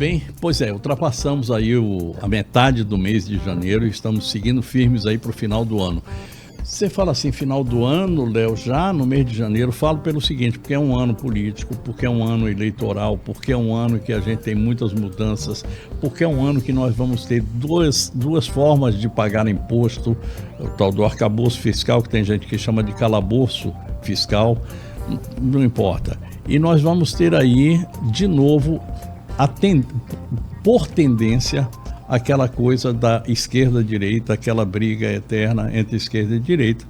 bem, pois é, ultrapassamos aí a metade do mês de janeiro e estamos seguindo firmes aí para o final do ano. Você fala assim, final do ano, Léo, já no mês de janeiro, falo pelo seguinte, porque é um ano político, porque é um ano eleitoral, porque é um ano que a gente tem muitas mudanças, porque é um ano que nós vamos ter duas formas de pagar imposto, o tal do arcabouço fiscal, que tem gente que chama de calabouço fiscal, não importa. E nós vamos ter aí, de novo, por tendência, aquela coisa da esquerda-direita, aquela briga eterna entre esquerda e direita,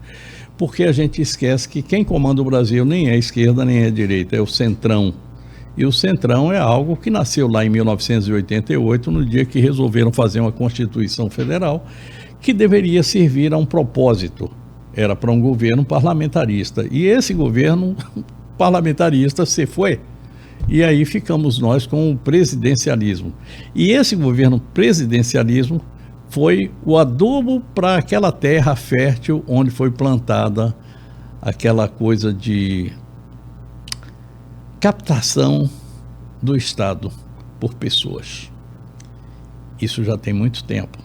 porque a gente esquece que quem comanda o Brasil nem é esquerda nem é direita, é o centrão. E o centrão é algo que nasceu lá em 1988, no dia que resolveram fazer uma Constituição Federal, que deveria servir a um propósito, era para um governo parlamentarista. E esse governo parlamentarista se foi. E aí ficamos nós com o presidencialismo. E esse governo presidencialismo foi o adubo para aquela terra fértil onde foi plantada aquela coisa de captação do Estado por pessoas. Isso já tem muito tempo.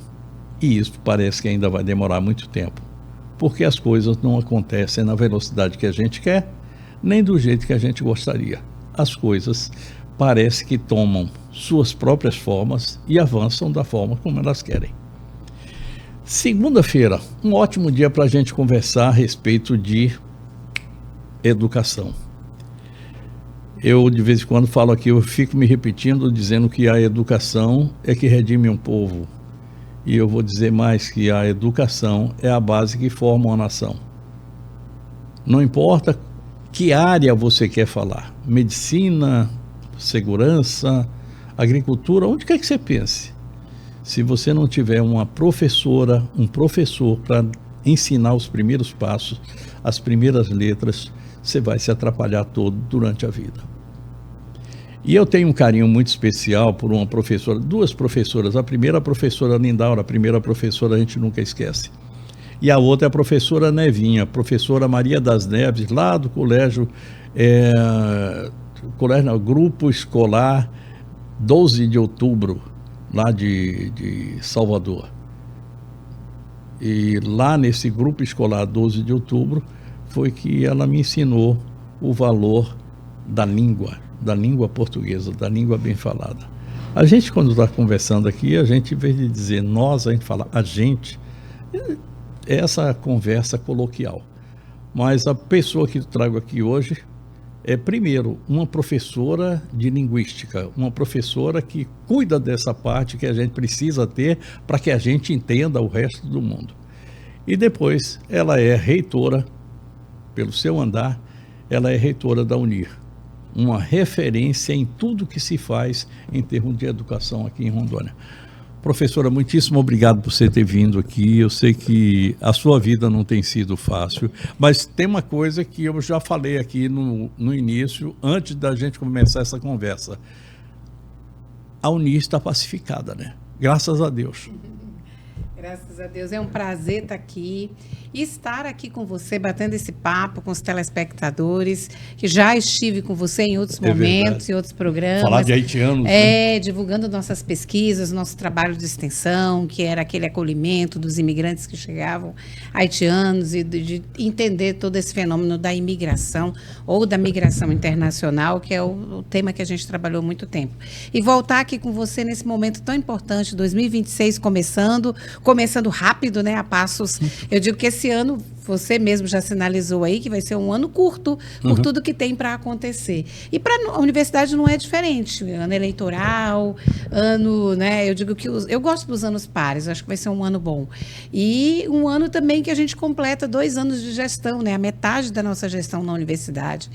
E isso parece que ainda vai demorar muito tempo. Porque as coisas não acontecem na velocidade que a gente quer, nem do jeito que a gente gostaria. As coisas parece que tomam suas próprias formas e avançam da forma como elas querem. Segunda-feira, um ótimo dia para a gente conversar a respeito de educação. Eu, de vez em quando, falo aqui, eu fico me repetindo, dizendo que a educação é que redime um povo. E eu vou dizer mais, que a educação é a base que forma uma nação. Não importa que área você quer falar, medicina, segurança, agricultura, onde quer que você pense. Se você não tiver uma professora, um professor para ensinar os primeiros passos, as primeiras letras, você vai se atrapalhar todo durante a vida. E eu tenho um carinho muito especial por uma professora, duas professoras. A primeira, a professora Lindaura, a primeira professora a gente nunca esquece. E a outra é a professora Nevinha, a professora Maria das Neves, lá do Grupo Escolar 12 de Outubro, lá de Salvador. E lá nesse Grupo Escolar 12 de Outubro foi que ela me ensinou o valor da língua portuguesa, da língua bem falada. A gente, quando está conversando aqui, a gente, em vez de dizer nós, a gente fala a gente. Essa conversa coloquial. Mas a pessoa que eu trago aqui hoje é, primeiro, uma professora de linguística, uma professora que cuida dessa parte que a gente precisa ter para que a gente entenda o resto do mundo. E depois, ela é reitora, pelo seu andar, ela é reitora da UNIR, uma referência em tudo que se faz em termos de educação aqui em Rondônia. Professora, muitíssimo obrigado por você ter vindo aqui. Eu sei que a sua vida não tem sido fácil, mas tem uma coisa que eu já falei aqui no início, antes da gente começar essa conversa. A UNIR está pacificada, né? Graças a Deus. Graças a Deus, é um prazer estar aqui e estar aqui com você, batendo esse papo com os telespectadores, que já estive com você em outros momentos, em outros programas. Falar de haitianos, né? Divulgando nossas pesquisas, nosso trabalho de extensão, que era aquele acolhimento dos imigrantes que chegavam, haitianos, e de entender todo esse fenômeno da imigração ou da migração internacional, que é o tema que a gente trabalhou há muito tempo. E voltar aqui com você nesse momento tão importante, 2026 começando rápido, né, a passos. Eu digo que esse ano, você mesmo já sinalizou aí, que vai ser um ano curto, por tudo que tem para acontecer. E para a universidade não é diferente. Ano eleitoral, ano, né, eu digo que eu gosto dos anos pares, acho que vai ser um ano bom. E um ano também que a gente completa 2 anos de gestão, né, a metade da nossa gestão na Universidade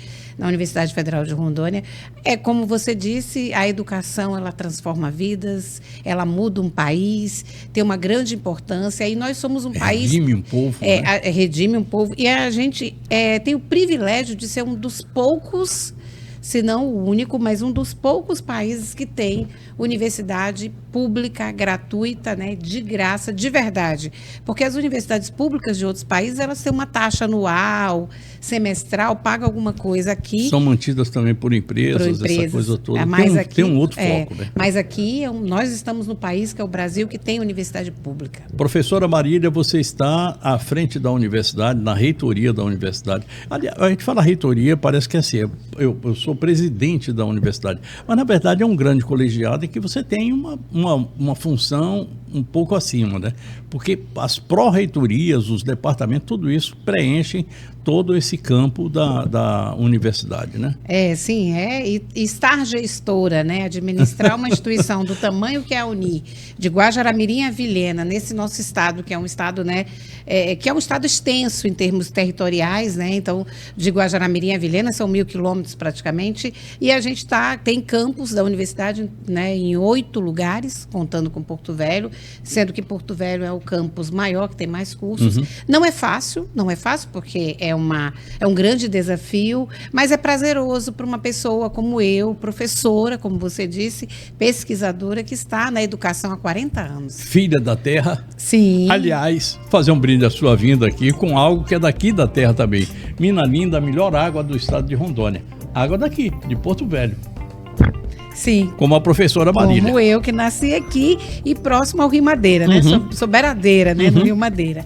Federal de Rondônia. É como você disse, a educação, ela transforma vidas, ela muda um país, tem uma grande importância, e nós somos um país... Redime um povo, redime um povo, e a gente tem o privilégio de ser um dos poucos se não o único, mas um dos poucos países que tem universidade pública, gratuita, né, de graça, de verdade. Porque as universidades públicas de outros países, elas têm uma taxa anual, semestral, paga alguma coisa. Aqui são mantidas também por empresas, essa coisa toda. Tem um outro foco, né? Mas aqui, nós estamos no país que é o Brasil, que tem universidade pública. Professora Marília, você está à frente da universidade, na reitoria da universidade. A gente fala reitoria, parece que é assim, eu sou presidente da universidade, mas na verdade é um grande colegiado em que você tem uma função um pouco acima, né? Porque as pró-reitorias, os departamentos, tudo isso preenchem todo esse campo da universidade, né? Sim, e estar gestora, né? Administrar uma instituição do tamanho que é a Uni, de Guajará-Mirim a Vilhena, nesse nosso estado, que é um estado, né? Que é um estado extenso em termos territoriais, né? Então, de Guajará-Mirim a Vilhena são 1.000 quilômetros praticamente, e a gente tem campus da universidade, né, em 8 lugares, contando com Porto Velho, sendo que Porto Velho é o campus maior, que tem mais cursos. Não é fácil, porque é um grande desafio, mas é prazeroso para uma pessoa como eu, professora, como você disse, pesquisadora, que está na educação há 40 anos. Filha da terra. Sim. Aliás, fazer um brinde à sua vinda aqui com algo que é daqui da terra também. Mina Linda, a melhor água do estado de Rondônia. Água daqui, de Porto Velho. Sim. Como a professora Marília. Como eu, que nasci aqui e próximo ao Rio Madeira, né? Sou beiradeira, né? No Rio Madeira.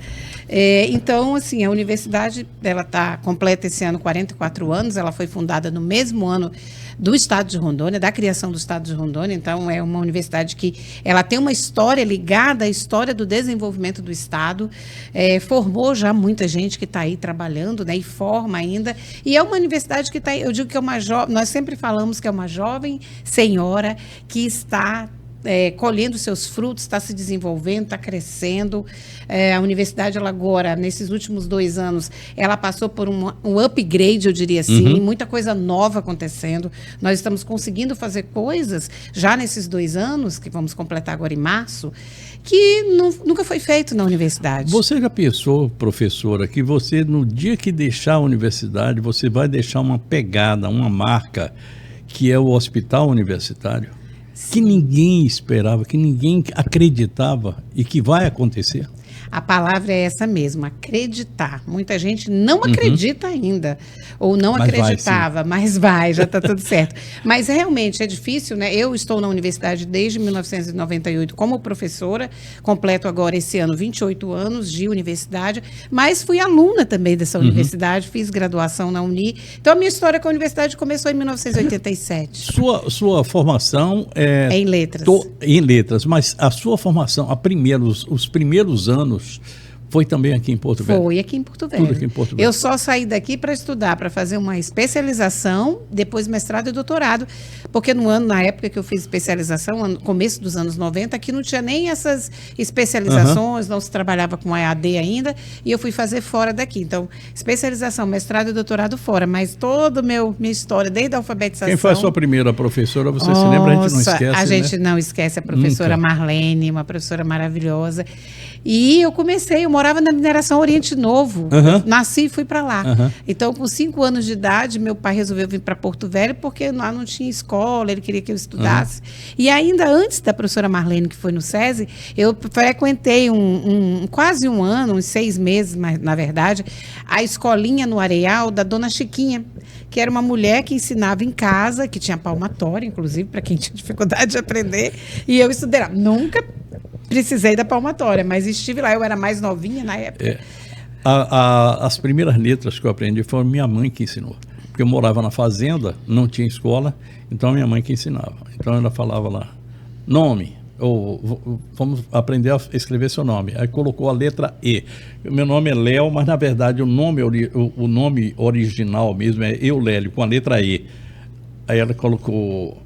Então, assim, a universidade, ela completa esse ano 44 anos, ela foi fundada no mesmo ano do estado de Rondônia, da criação do estado de Rondônia. Então, é uma universidade que ela tem uma história ligada à história do desenvolvimento do estado, formou já muita gente que está aí trabalhando, né, e forma ainda, e é uma universidade que eu digo que é uma jovem, nós sempre falamos que é uma jovem senhora que está colhendo seus frutos, está se desenvolvendo, está crescendo. A universidade, ela agora, nesses últimos 2 anos, ela passou por um upgrade, eu diria assim, muita coisa nova acontecendo. Nós estamos conseguindo fazer coisas, já nesses 2 anos, que vamos completar agora em março, que nunca foi feito na universidade. Você já pensou, professora, que você, no dia que deixar a universidade, você vai deixar uma pegada, uma marca, que é o hospital universitário? Que ninguém esperava, que ninguém acreditava e que vai acontecer? A palavra é essa mesmo, acreditar. Muita gente não acredita ainda, ou não acreditava, mas já está tudo certo. Mas realmente é difícil, né? Eu estou na universidade desde 1998 como professora, completo agora esse ano 28 anos de universidade, mas fui aluna também dessa universidade, fiz graduação na Uni. Então a minha história com a universidade começou em 1987. Sua formação é em letras. Em letras, mas a sua formação, os primeiros anos, foi também aqui em Porto Velho? Foi aqui em Porto Velho. Tudo aqui em Porto Velho. Eu só saí daqui para estudar, para fazer uma especialização, depois mestrado e doutorado, porque na época que eu fiz especialização, no começo dos anos 90, aqui não tinha nem essas especializações, não se trabalhava com EAD ainda, e eu fui fazer fora daqui. Então, especialização, mestrado e doutorado fora, mas toda minha história, desde a alfabetização... Quem foi a sua primeira professora? Você se lembra? A gente não esquece, a gente não esquece a professora Marlene, uma professora maravilhosa. E eu morava na Mineração Oriente Novo, nasci e fui para lá. Então, com 5 anos de idade, meu pai resolveu vir para Porto Velho, porque lá não tinha escola, ele queria que eu estudasse. E ainda antes da professora Marlene, que foi no SESI, eu frequentei quase um ano, uns 6 meses, mas, na verdade, a escolinha no Areal da Dona Chiquinha, que era uma mulher que ensinava em casa, que tinha palmatória, inclusive, para quem tinha dificuldade de aprender, e eu estudei lá. Nunca precisei da palmatória, mas estive lá, eu era mais novinha na época. As primeiras letras que eu aprendi foram minha mãe que ensinou. Porque eu morava na fazenda, não tinha escola, então minha mãe que ensinava. Então ela falava lá, nome, vamos aprender a escrever seu nome. Aí colocou a letra E. Meu nome é Léo, mas na verdade o nome original mesmo é Eulélio, com a letra E. Aí ela colocou...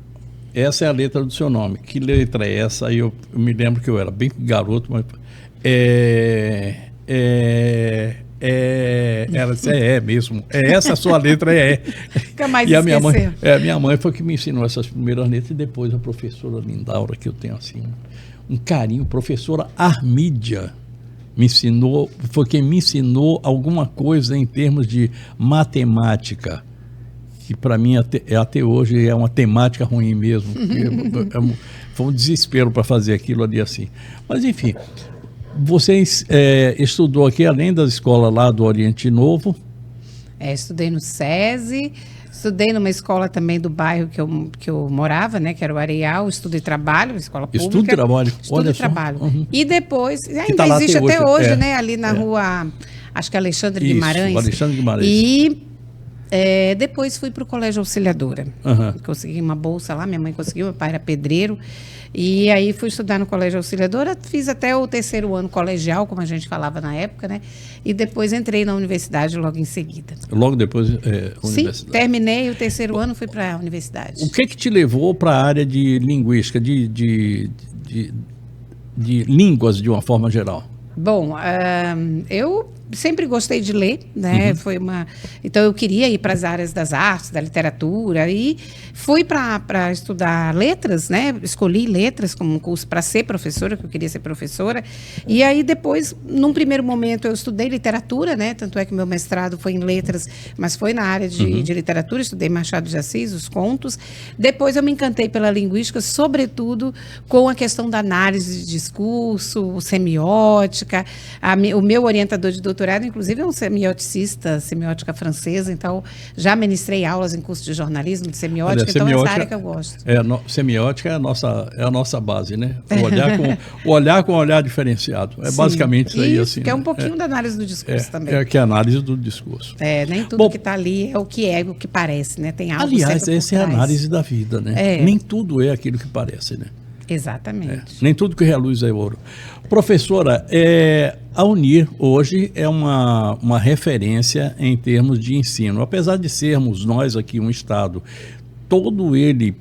Essa é a letra do seu nome. Que letra é essa? Aí eu me lembro que eu era bem garoto, mas... Ela disse, mesmo. Essa a sua letra é. Fica mais e a minha mãe foi que me ensinou essas primeiras letras, e depois a professora Lindaura, que eu tenho assim um carinho, professora Armídia, foi quem me ensinou alguma coisa em termos de matemática, que para mim até hoje é uma temática ruim mesmo. Foi um desespero para fazer aquilo ali assim. Mas enfim, você estudou aqui, além da escola lá do Oriente Novo? Estudei no SESI, estudei numa escola também do bairro que eu morava, né, que era o Areal, Estudo e Trabalho, escola pública. Estudo e Trabalho. Estudo e Trabalho. Uhum. E depois, ainda tá existe até hoje, né, ali na É. rua, acho que é Alexandre Isso, Guimarães. Alexandre Guimarães. E depois fui para o Colégio Auxiliadora. Uhum. Consegui uma bolsa lá, minha mãe conseguiu, meu pai era pedreiro. E aí fui estudar no Colégio Auxiliadora, fiz até o 3º ano colegial, como a gente falava na época, né? E depois entrei na universidade logo em seguida. Logo depois, Sim, universidade. terminei o 3º ano, fui para a universidade. O que te levou para a área de linguística, de línguas de uma forma geral? Bom, eu sempre gostei de ler, né? Então eu queria ir para as áreas das artes, da literatura, e fui para estudar letras, né? Escolhi letras como um curso para ser professora, que eu queria ser professora. E aí depois, num primeiro momento, eu estudei literatura, né? Tanto é que meu mestrado foi em letras, mas foi na área de literatura, estudei Machado de Assis, os contos. Depois eu me encantei pela linguística, sobretudo com a questão da análise de discurso, semiótica. O meu orientador de doutorado, inclusive, é um semioticista, semiótica francesa, então já ministrei aulas em curso de jornalismo, de semiótica, então é essa área que eu gosto. Semiótica é a nossa base, né? O olhar com olhar diferenciado. É basicamente isso aí. Isso, assim, que é um né? pouquinho da análise do discurso também. Que é a análise do discurso. Nem tudo que está ali é o que parece, né? Tem algo Aliás, sempre por essa é a trás. análise da vida, né? Nem tudo é aquilo que parece, né? Exatamente. Nem tudo que reluz é ouro. Professora, a UNIR hoje é uma referência em termos de ensino. Apesar de sermos nós aqui um estado, todo ele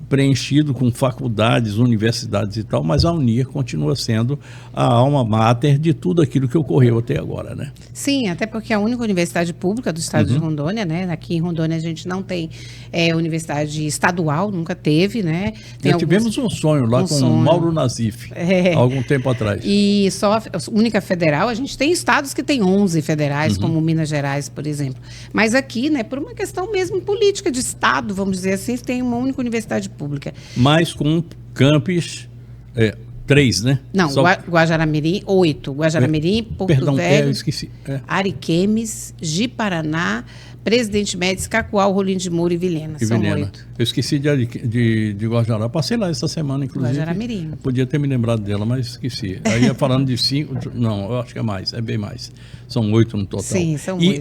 preenchido com faculdades, universidades e tal, mas a UNIR continua sendo a alma mater de tudo aquilo que ocorreu até agora, né? Sim, até porque é a única universidade pública do estado de Rondônia, né? Aqui em Rondônia a gente não tem universidade estadual, nunca teve, né? Tivemos um sonho lá com o Mauro Nazif, há algum tempo atrás. E só a única federal, a gente tem estados que tem 11 federais, como Minas Gerais, por exemplo. Mas aqui, né, por uma questão mesmo política de estado, vamos dizer assim, tem uma única universidade pública. Mas com campus 3, né? Não, Guajará-Mirim, 8. Guajará-Mirim, Porto Velho, eu esqueci. Ariquemes, Ji-Paraná, Presidente Médici, Cacoal, Rolim de Moura e Vilhena. São 8. Eu esqueci de Guajará. Passei lá essa semana, inclusive. Guajará-Mirim. Podia ter me lembrado dela, mas esqueci. Aí ia falando de 5, não, eu acho que é mais, é bem mais. São 8 no total. Sim, são 8.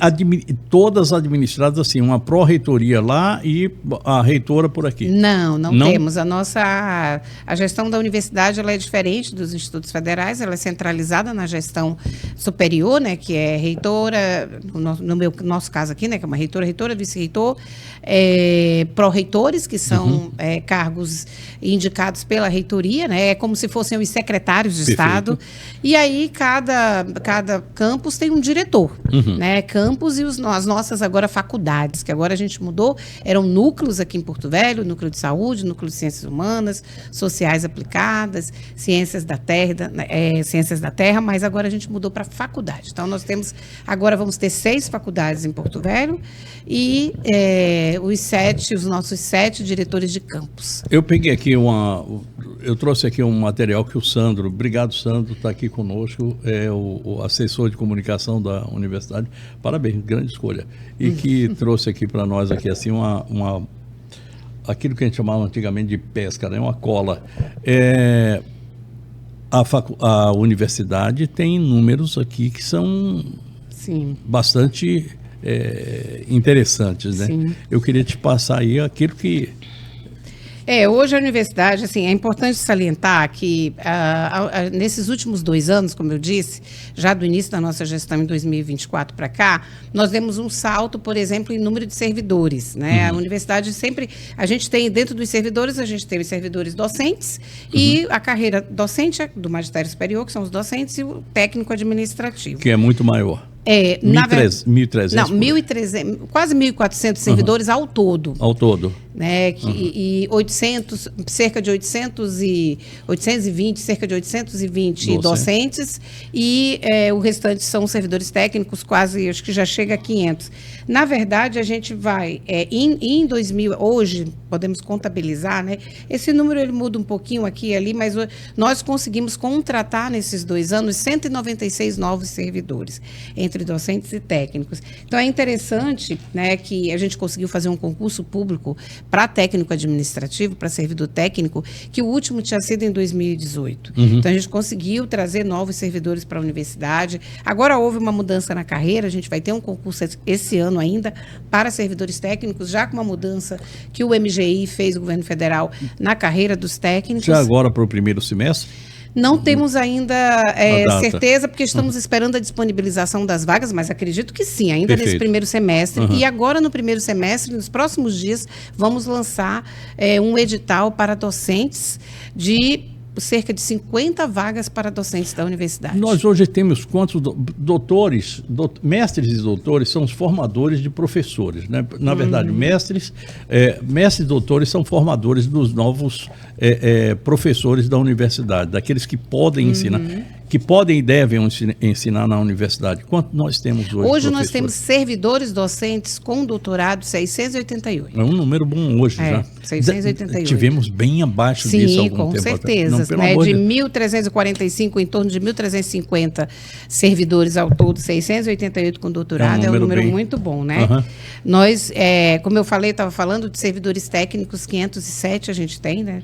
E todas administradas assim, uma pró-reitoria lá e a reitora por aqui. Não temos. A gestão da universidade ela é diferente dos institutos federais, ela é centralizada na gestão superior, né, que é reitora, no nosso caso aqui, né, que é uma reitora, vice-reitor, pró-reitores, que são cargos indicados pela reitoria, né, é como se fossem os secretários de Estado, e aí cada campus tem um diretor, né, campus e as nossas agora faculdades, que agora a gente mudou, eram núcleos aqui em Porto Velho, núcleo de saúde, núcleo de ciências humanas, sociais aplicadas, ciências da terra, mas agora a gente mudou para faculdade. Então agora vamos ter 6 faculdades em Porto Velho e os nossos 7 diretores de campus. Eu peguei aqui eu trouxe aqui um material que o Sandro, obrigado Sandro, está aqui conosco, é o assessor de comunicação da universidade, parabéns, grande escolha, e que trouxe aqui para nós aqui assim aquilo que a gente chamava antigamente de pesca, né? Uma cola. A universidade tem números aqui que são bastante interessantes, né? Sim. Eu queria te passar aí aquilo que... Hoje a universidade, assim, é importante salientar que nesses últimos 2 anos, como eu disse, já do início da nossa gestão em 2024 para cá, nós demos um salto, por exemplo, em número de servidores, né? A universidade sempre, a gente tem dentro dos servidores, a gente tem os servidores docentes e a carreira docente do magistério superior, que são os docentes, e o técnico administrativo. Que é muito maior. Na verdade, 1.300? Não, 1.300, quase 1.400 servidores ao todo. Ao todo. Né, e 800, cerca de 820, cerca de 820 docentes e o restante são servidores técnicos, quase, acho que já chega a 500. Na verdade, a gente vai, em 2000, hoje, podemos contabilizar, né, esse número ele muda um pouquinho aqui e ali, mas nós conseguimos contratar nesses 2 anos 196 novos servidores, entre docentes e técnicos. Então, é interessante, né, que a gente conseguiu fazer um concurso público para técnico administrativo, para servidor técnico, que o último tinha sido em 2018. Então, a gente conseguiu trazer novos servidores para a universidade. Agora houve uma mudança na carreira, a gente vai ter um concurso esse ano ainda para servidores técnicos, já com uma mudança que o MGI fez, o governo federal, na carreira dos técnicos. Já agora para o primeiro semestre? Não temos ainda certeza, porque estamos esperando a disponibilização das vagas, mas acredito que sim, ainda nesse primeiro semestre. E agora, no primeiro semestre, nos próximos dias, vamos lançar um edital para docentes de cerca de 50 vagas para docentes da universidade. Nós hoje temos quantos doutores, mestres e doutores são os formadores de professores, né? Na verdade, mestres e doutores são formadores dos novos professores da universidade, daqueles que podem ensinar, que podem e devem ensinar na universidade. Quanto nós temos hoje? Hoje nós temos servidores docentes com doutorado 688. É um número bom hoje já. 688. Tivemos bem abaixo disso há algum tempo. Sim, com certeza. Né? De 1.345, em torno de 1.350 servidores ao todo, 688 com doutorado, é um número muito bom, né? Nós, como eu falei, estava falando de servidores técnicos, 507 a gente tem, né?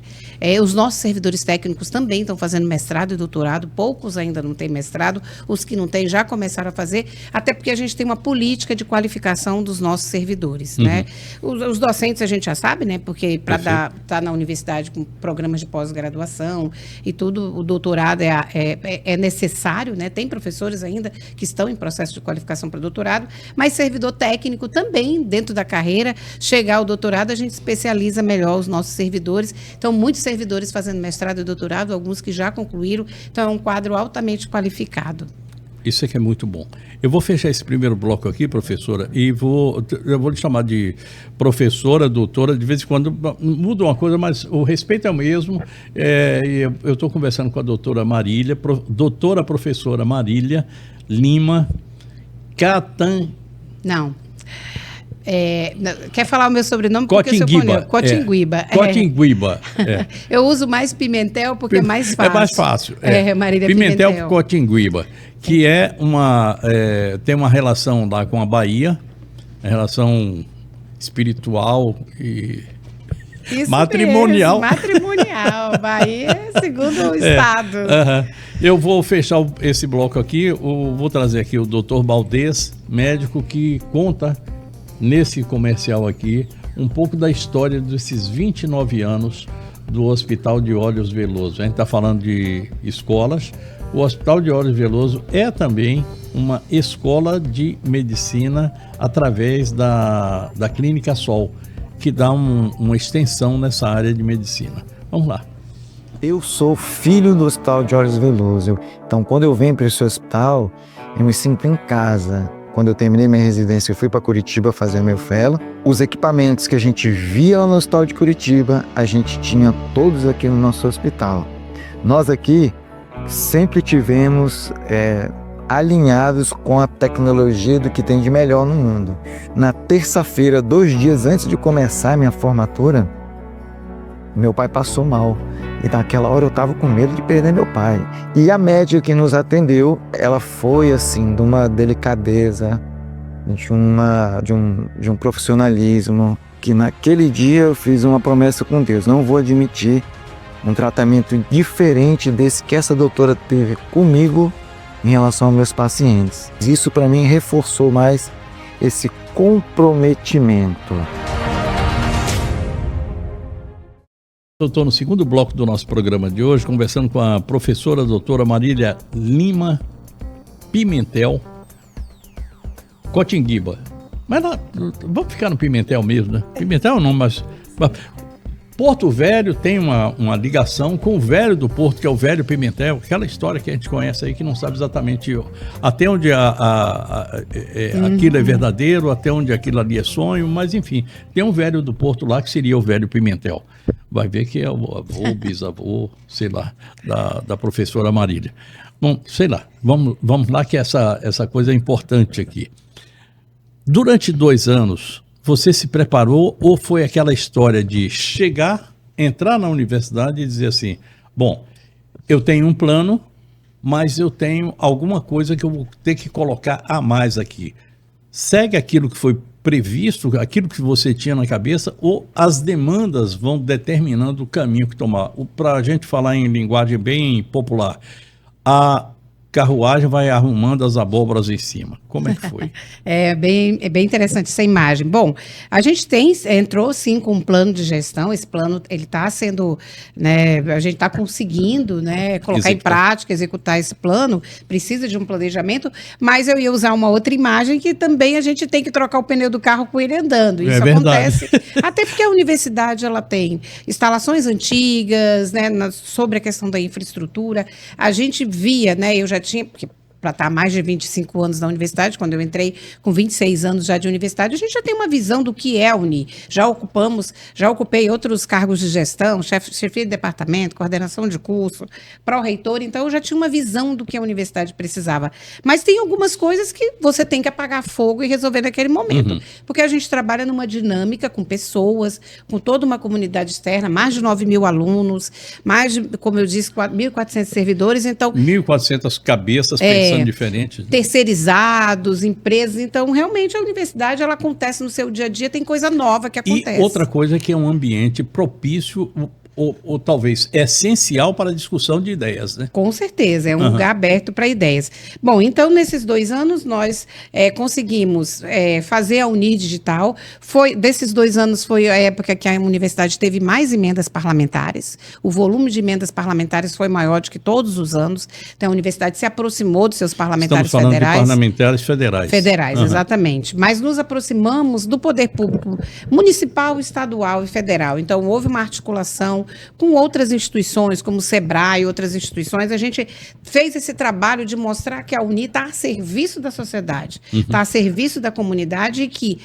Os nossos servidores técnicos também estão fazendo mestrado e doutorado, poucos ainda não têm mestrado, os que não têm já começaram a fazer, até porque a gente tem uma política de qualificação dos nossos servidores, né? Os docentes a gente já sabe, né? Porque para estar na universidade com programas de pós-graduação e tudo, o doutorado é necessário, né? Tem professores ainda que estão em processo de qualificação para doutorado, mas servidor técnico também, dentro da carreira, chegar ao doutorado, a gente especializa melhor os nossos servidores. Então, muitos servidores fazendo mestrado e doutorado, alguns que já concluíram, então é um quadro altamente qualificado. Isso é que é muito bom. Eu vou fechar esse primeiro bloco aqui, professora, e eu vou lhe chamar de professora, doutora, de vez em quando muda uma coisa, mas o respeito é o mesmo. Eu estou conversando com a doutora Marília, doutora professora Marília Lima Catan... Não. Quer falar o meu sobrenome? Cotinguiba. Cotinguiba. Cotinguiba. Eu uso mais Pimentel porque é mais fácil. É mais fácil. Marília Pimentel Cotinguiba, que tem uma relação lá com a Bahia, relação espiritual e isso matrimonial. Mesmo, matrimonial. Bahia, segundo o estado. Eu vou fechar esse bloco aqui, vou trazer aqui o Dr. Baldez, médico, que conta nesse comercial aqui um pouco da história desses 29 anos do Hospital de Olhos Veloso. A gente está falando de escolas. O Hospital de Olhos Veloso é também uma escola de medicina através da Clínica Sol, que dá uma extensão nessa área de medicina. Vamos lá. Eu sou filho do Hospital de Olhos Veloso, então quando eu venho para esse hospital, eu me sinto em casa. Quando eu terminei minha residência, eu fui para Curitiba fazer meu fellow. Os equipamentos que a gente via lá no Hospital de Curitiba, a gente tinha todos aqui no nosso hospital. Nós aqui sempre tivemos alinhados com a tecnologia do que tem de melhor no mundo. Na terça-feira, 2 dias antes de começar a minha formatura, meu pai passou mal. E naquela hora eu estava com medo de perder meu pai. E a médica que nos atendeu, ela foi assim, de uma delicadeza, de um profissionalismo, que naquele dia eu fiz uma promessa com Deus. Não vou admitir um tratamento diferente desse que essa doutora teve comigo em relação aos meus pacientes. Isso para mim reforçou mais esse comprometimento. Eu estou no segundo bloco do nosso programa de hoje, conversando com a professora doutora Marília Lima Pimentel Cotinguiba. Mas vamos ficar no Pimentel mesmo, né? Pimentel é o nome, mas Porto Velho tem uma ligação com o velho do Porto, que é o velho Pimentel, aquela história que a gente conhece aí, que não sabe exatamente até onde aquilo é verdadeiro, até onde aquilo ali é sonho, mas enfim, tem um velho do Porto lá que seria o velho Pimentel. Vai ver que é o avô, bisavô, sei lá, da professora Marília. Bom, sei lá, vamos lá que essa coisa é importante aqui. Durante 2 anos, você se preparou ou foi aquela história de chegar, entrar na universidade e dizer assim, bom, eu tenho um plano, mas eu tenho alguma coisa que eu vou ter que colocar a mais aqui. Segue aquilo que foi previsto, aquilo que você tinha na cabeça, ou as demandas vão determinando o caminho que tomar? Para a gente falar em linguagem bem popular, a carruagem vai arrumando as abóboras em cima. Como é que foi? É bem interessante essa imagem. Bom, a gente entrou sim com um plano de gestão. Esse plano, ele está sendo, né, a gente está conseguindo, né, colocar em prática, executar esse plano. Precisa de um planejamento, mas eu ia usar uma outra imagem que também a gente tem que trocar o pneu do carro com ele andando. Isso acontece. Até porque a universidade, ela tem instalações antigas, né, sobre a questão da infraestrutura. A gente via, né, eu já tinha, porque para estar mais de 25 anos na universidade, quando eu entrei com 26 anos já de universidade, a gente já tem uma visão do que é a Uni. Já ocupei outros cargos de gestão, chefia de departamento, coordenação de curso, pró-reitor, então eu já tinha uma visão do que a universidade precisava. Mas tem algumas coisas que você tem que apagar fogo e resolver naquele momento, porque a gente trabalha numa dinâmica com pessoas, com toda uma comunidade externa, mais de 9.000 alunos, mais de, como eu disse, 1.400 servidores, então... 1.400 cabeças pensando diferente. Terceirizados, empresas. Então, realmente, a universidade, ela acontece no seu dia a dia, tem coisa nova que acontece. E outra coisa é que é um ambiente propício ou talvez essencial para a discussão de ideias, né? Com certeza, é um lugar aberto para ideias. Bom, então, nesses 2 anos, nós conseguimos fazer a Uni Digital. Desses 2 anos, foi a época que a universidade teve mais emendas parlamentares. O volume de emendas parlamentares foi maior do que todos os anos. Então, a universidade se aproximou dos seus parlamentares federais. Estamos falando de parlamentares federais. Federais, exatamente. Mas nos aproximamos do poder público municipal, estadual e federal. Então, houve uma articulação com outras instituições, como o SEBRAE e outras instituições. A gente fez esse trabalho de mostrar que a Uni está a serviço da sociedade, está a serviço da comunidade e que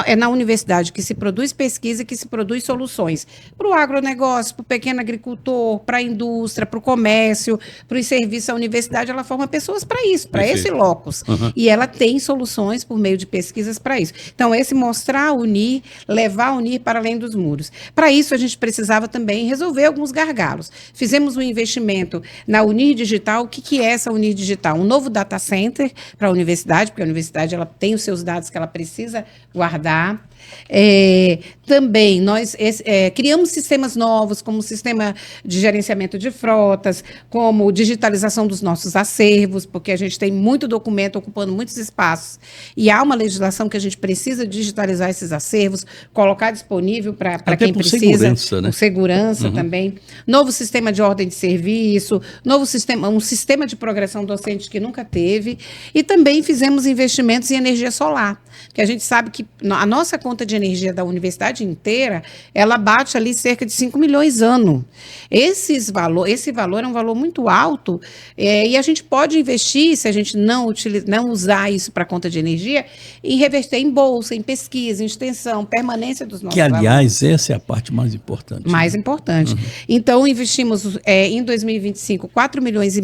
é na universidade que se produz pesquisa e que se produz soluções para o agronegócio, para o pequeno agricultor, para a indústria, para o comércio, para os serviços. A universidade, ela forma pessoas para isso, para esse locus. E ela tem soluções por meio de pesquisas para isso. Então, esse mostrar a Uni, levar a Uni para além dos muros. Para isso, a gente precisava também resolver alguns gargalos. Fizemos um investimento na Uni Digital. O que é essa Uni Digital? Um novo data center para a universidade, porque a universidade ela tem os seus dados que ela precisa guardar. Também nós criamos sistemas novos, como o sistema de gerenciamento de frotas, como digitalização dos nossos acervos, porque a gente tem muito documento ocupando muitos espaços e há uma legislação que a gente precisa digitalizar esses acervos, colocar disponível para quem precisa. Segurança, né? Segurança também. Novo sistema de ordem de serviço, um sistema de progressão docente que nunca teve, e também fizemos investimentos em energia solar, porque a gente sabe que a nossa conta de energia da universidade inteira, ela bate ali cerca de 5 milhões ano. Esse valor é um valor muito alto, e a gente pode investir, se a gente não usar isso para conta de energia, em reverter em bolsa, em pesquisa, em extensão, permanência dos nossos alunos. Que, aliás, essa é a parte mais importante. Mais importante. Então, investimos em 2025 4,5 milhões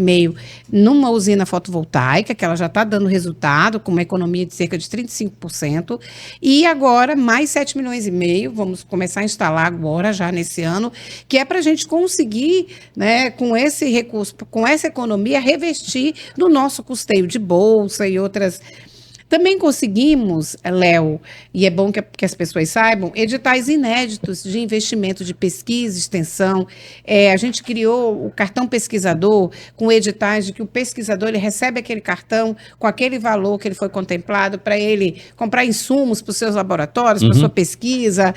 numa usina fotovoltaica, que ela já está dando resultado, com uma economia de cerca de 35%, e agora mais 7,5 milhões, vamos começar a instalar agora, já nesse ano, que é para a gente conseguir, né, com esse recurso, com essa economia, revestir no nosso custeio de bolsa e outras. Também conseguimos, Léo, e é bom que as pessoas saibam, editais inéditos de investimento de pesquisa, extensão. A gente criou o cartão pesquisador com editais de que o pesquisador ele recebe aquele cartão com aquele valor que ele foi contemplado para ele comprar insumos para os seus laboratórios, para a sua pesquisa.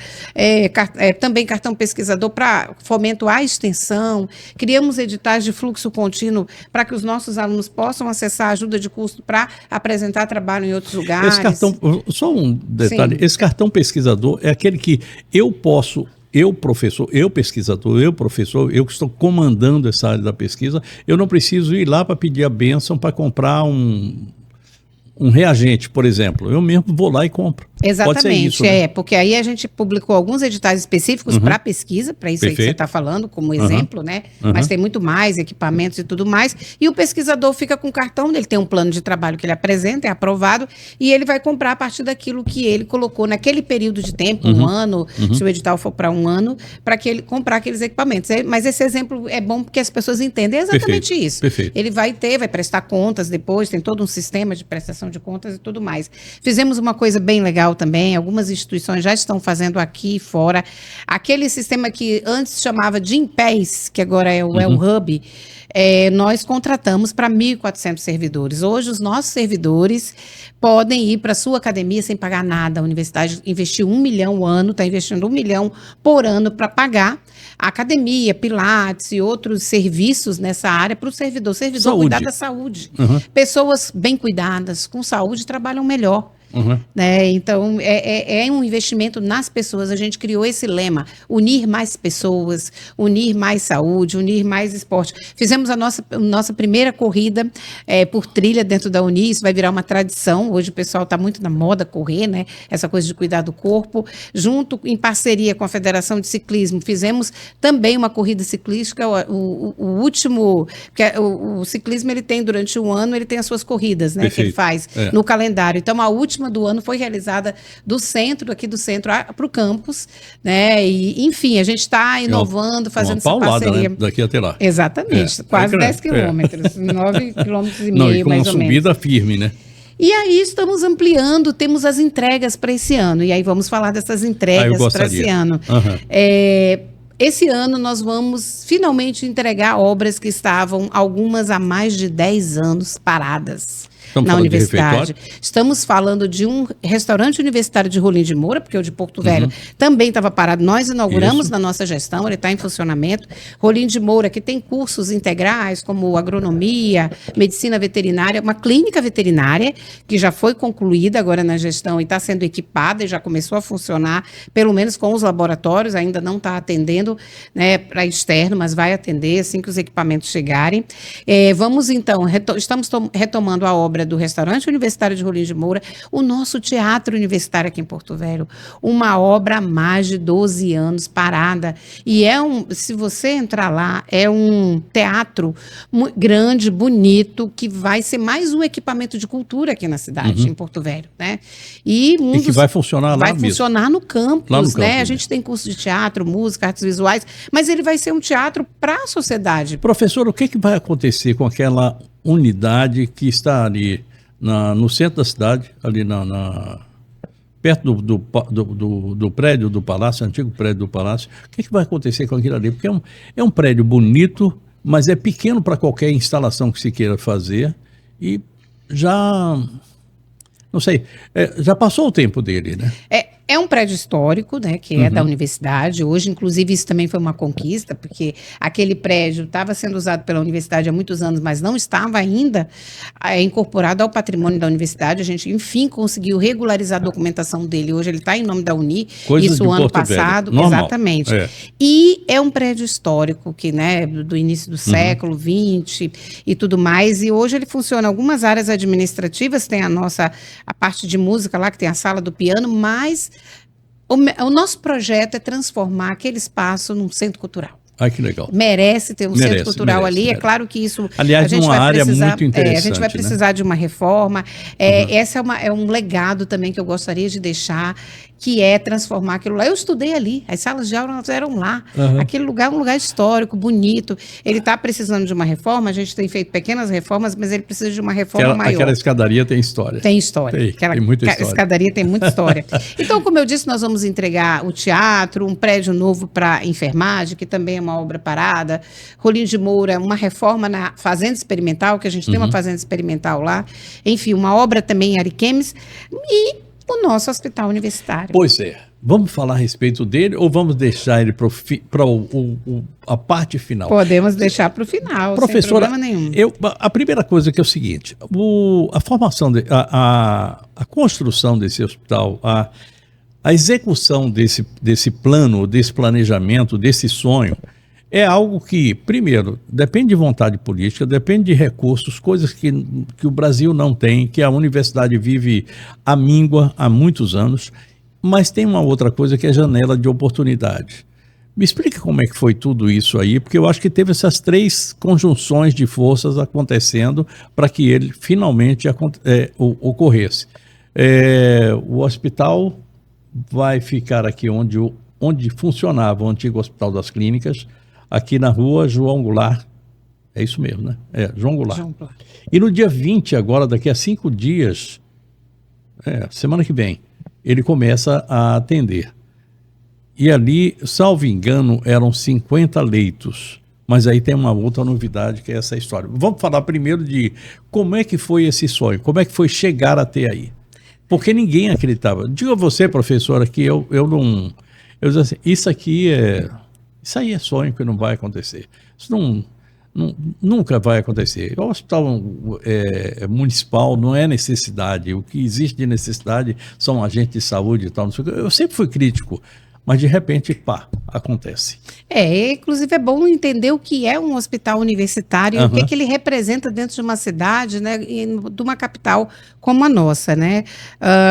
Também cartão pesquisador para fomento à extensão. Criamos editais de fluxo contínuo para que os nossos alunos possam acessar ajuda de custo para apresentar trabalho em outros lugares. Esse cartão, só um detalhe, Sim. Esse cartão pesquisador é aquele que eu posso eu professor, eu pesquisador, eu professor, eu que estou comandando essa área da pesquisa, eu não preciso ir lá para pedir a bênção para comprar um reagente, por exemplo. Eu mesmo vou lá e compro. Exatamente, Pode ser isso, né? porque aí a gente publicou alguns editais específicos para pesquisa, para isso aí que você Perfeito. está falando, como exemplo, né? Mas tem muito mais, equipamentos e tudo mais. E o pesquisador fica com o cartão, ele tem um plano de trabalho que ele apresenta, é aprovado, e ele vai comprar a partir daquilo que ele colocou naquele período de tempo, um ano, se o edital for para um ano, para que ele comprar aqueles equipamentos. Mas esse exemplo é bom porque as pessoas entendem exatamente Perfeito. isso. Perfeito. Ele vai prestar contas depois, tem todo um sistema de prestação de contas e tudo mais. Fizemos uma coisa bem legal também, algumas instituições já estão fazendo aqui e fora. Aquele sistema que antes chamava de Impés, que agora é o Hub, nós contratamos para 1.400 servidores. Hoje, os nossos servidores podem ir para a sua academia sem pagar nada. A universidade investiu 1 milhão ao ano, está investindo 1 milhão por ano para pagar a academia, pilates e outros serviços nessa área para o servidor. O servidor cuidar da saúde. Pessoas bem cuidadas, com saúde, trabalham melhor. Né? Então, é um investimento nas pessoas. A gente criou esse lema: unir mais pessoas, unir mais saúde, unir mais esporte. Fizemos a nossa primeira corrida por trilha dentro da Uni. Isso vai virar uma tradição. Hoje o pessoal está muito na moda correr, né? Essa coisa de cuidar do corpo. Junto, em parceria com a Federação de Ciclismo, fizemos também uma corrida ciclística. O último, porque o ciclismo ele tem durante um ano, ele tem as suas corridas, né? Que ele faz no calendário. Então, a última do ano foi realizada aqui do centro para o campus, né? E, enfim, a gente está inovando, fazendo essa parceria. Né? Daqui até lá. Exatamente, quase 10 quilômetros, 9 quilômetros e Não, meio, e com mais uma ou menos. subida firme, né? E aí estamos ampliando, temos as entregas para esse ano, e aí vamos falar dessas entregas para esse ano. Esse ano nós vamos finalmente entregar obras que estavam, algumas há mais de 10 anos, paradas. Na universidade. Estamos falando de um restaurante universitário de Rolim de Moura, porque o de Porto Velho também estava parado. Nós inauguramos na nossa gestão, ele está em funcionamento. Rolim de Moura, que tem cursos integrais, como agronomia, medicina veterinária, uma clínica veterinária, que já foi concluída agora na gestão e está sendo equipada e já começou a funcionar, pelo menos com os laboratórios, ainda não está atendendo, né, para externo, mas vai atender assim que os equipamentos chegarem. Vamos então, estamos retomando a obra do Restaurante Universitário de Rolim de Moura, o nosso Teatro Universitário aqui em Porto Velho, uma obra há mais de 12 anos parada, e se você entrar lá, é um teatro grande, bonito, que vai ser mais um equipamento de cultura aqui na cidade, em Porto Velho, né? E que vai funcionar lá vai mesmo. Funcionar no campus, lá no né? campus, A gente tem curso de teatro, música, artes visuais, mas ele vai ser um teatro para a sociedade. Professor, o que vai acontecer com aquela unidade que está ali no centro da cidade, ali perto do prédio do Palácio, antigo prédio do Palácio? O que vai acontecer com aquilo ali? Porque é um prédio bonito, mas é pequeno para qualquer instalação que se queira fazer e já, não sei, já passou o tempo dele, né? É um prédio histórico, né, que é da universidade. Hoje, inclusive, isso também foi uma conquista, porque aquele prédio estava sendo usado pela universidade há muitos anos, mas não estava ainda incorporado ao patrimônio da universidade. A gente, enfim, conseguiu regularizar a documentação dele. Hoje ele está em nome da Uni, isso o ano passado. Exatamente. E é um prédio histórico, que, né, do início do século XX e tudo mais. E hoje ele funciona em algumas áreas administrativas, tem a parte de música lá, que tem a sala do piano, mas o nosso projeto é transformar aquele espaço num centro cultural. Que legal. Merece ter um centro cultural ali. É claro que isso... Aliás, a gente numa vai área precisar, muito interessante. A gente vai precisar de uma reforma. Esse é um legado também que eu gostaria de deixar, que é transformar aquilo lá. Eu estudei ali, as salas de aula eram lá. Aquele lugar é um lugar histórico, bonito. Ele está precisando de uma reforma, a gente tem feito pequenas reformas, mas ele precisa de uma reforma maior. Aquela escadaria tem história. Tem história. Tem muita história. A escadaria tem muita história. Então, como eu disse, nós vamos entregar o teatro, um prédio novo para enfermagem, que também é uma obra parada. Rolim de Moura, uma reforma na fazenda experimental, que a gente tem uma fazenda experimental lá. Enfim, uma obra também em Ariquemes. E o nosso hospital universitário. Pois é. Vamos falar a respeito dele ou vamos deixar ele para a parte final? Podemos deixar para o final, professora, sem problema nenhum. A primeira coisa que é o seguinte, a formação, a construção desse hospital, A execução desse plano, desse planejamento, desse sonho, é algo que, primeiro, depende de vontade política, depende de recursos, coisas que o Brasil não tem, que a universidade vive à míngua há muitos anos, mas tem uma outra coisa que é janela de oportunidade. Me explica como é que foi tudo isso aí, porque eu acho que teve essas 3 conjunções de forças acontecendo para que ele finalmente ocorresse. O hospital vai ficar aqui onde funcionava o antigo Hospital das Clínicas, aqui na rua João Goulart. É isso mesmo, né? João Goulart. João Goulart. E no dia 20, agora, daqui a 5 dias, semana que vem, ele começa a atender. E ali, salvo engano, eram 50 leitos. Mas aí tem uma outra novidade, que é essa história. Vamos falar primeiro de como é que foi esse sonho, como é que foi chegar até aí. Porque ninguém acreditava. Diga a você, professora, que eu não... Eu dizia assim, isso aí é sonho que não vai acontecer. Isso nunca vai acontecer. O hospital municipal não é necessidade. O que existe de necessidade são agentes de saúde e tal. Não sei o que. Eu sempre fui crítico, mas de repente, acontece. Inclusive é bom entender o que é um hospital universitário, o que ele representa dentro de uma cidade, né, e de uma capital como a nossa, né?